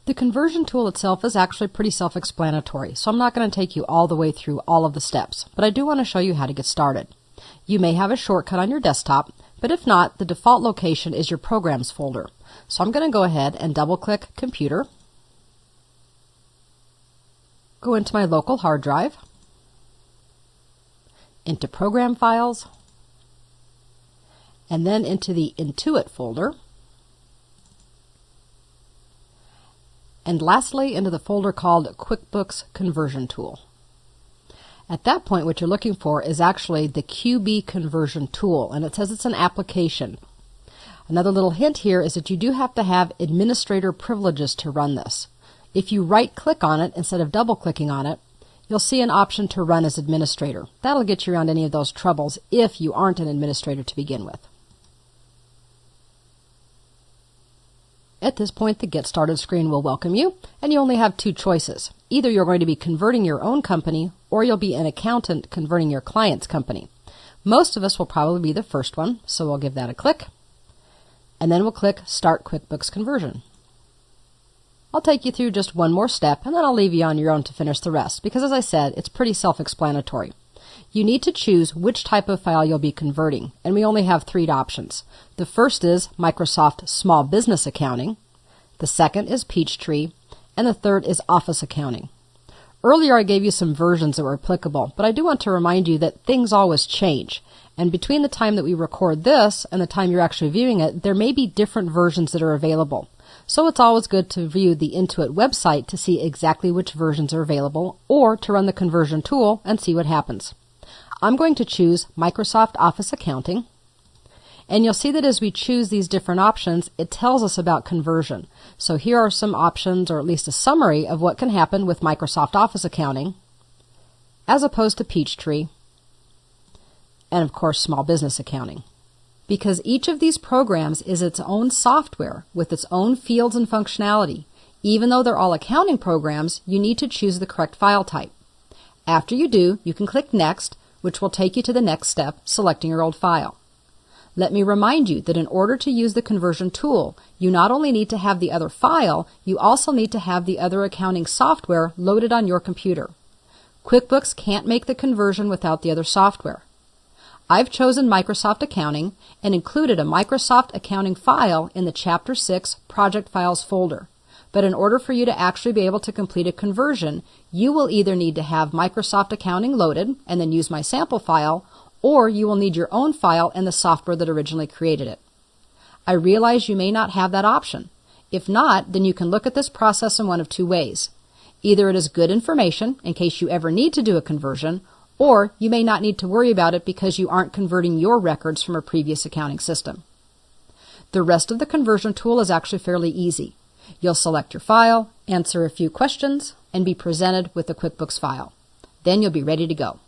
The conversion tool itself is actually pretty self-explanatory, so I'm not going to take you all the way through all of the steps, but I do want to show you how to get started. You may have a shortcut on your desktop, but if not, the default location is your Programs folder. So I'm going to go ahead and double-click Computer, go into my local hard drive, into Program Files, and then into the Intuit folder, and lastly into the folder called QuickBooks Conversion Tool. At that point, what you're looking for is actually the QB Conversion Tool, and it says it's an application. Another little hint here is that you do have to have administrator privileges to run this. If you right-click on it instead of double-clicking on it, you'll see an option to run as administrator. That'll get you around any of those troubles if you aren't an administrator to begin with. At this point, the Get Started screen will welcome you, and you only have two choices. Either you're going to be converting your own company, or you'll be an accountant converting your client's company. Most of us will probably be the first one, so we'll give that a click, and then we'll click Start QuickBooks Conversion. I'll take you through just one more step, and then I'll leave you on your own to finish the rest, because as I said, it's pretty self-explanatory. You need to choose which type of file you'll be converting, and we only have three options. The first is Microsoft Small Business Accounting, the second is Peachtree, and the third is Office Accounting. Earlier I gave you some versions that were applicable, but I do want to remind you that things always change, and between the time that we record this and the time you're actually viewing it, there may be different versions that are available. So it's always good to view the Intuit website to see exactly which versions are available, or to run the conversion tool and see what happens. I'm going to choose Microsoft Office Accounting, and you'll see that as we choose these different options, it tells us about conversion. So here are some options, or at least a summary of what can happen with Microsoft Office Accounting, as opposed to Peachtree, and of course Small Business Accounting. Because each of these programs is its own software with its own fields and functionality. Even though they're all accounting programs, you need to choose the correct file type. After you do, you can click Next, which will take you to the next step, selecting your old file. Let me remind you that in order to use the conversion tool, you not only need to have the other file, you also need to have the other accounting software loaded on your computer. QuickBooks can't make the conversion without the other software. I've chosen Microsoft Accounting and included a Microsoft Accounting file in the Chapter 6 Project Files folder. But in order for you to actually be able to complete a conversion, you will either need to have Microsoft Accounting loaded and then use my sample file, or you will need your own file and the software that originally created it. I realize you may not have that option. If not, then you can look at this process in one of two ways. Either it is good information in case you ever need to do a conversion, or you may not need to worry about it because you aren't converting your records from a previous accounting system. The rest of the conversion tool is actually fairly easy. You'll select your file, answer a few questions, and be presented with the QuickBooks file. Then you'll be ready to go.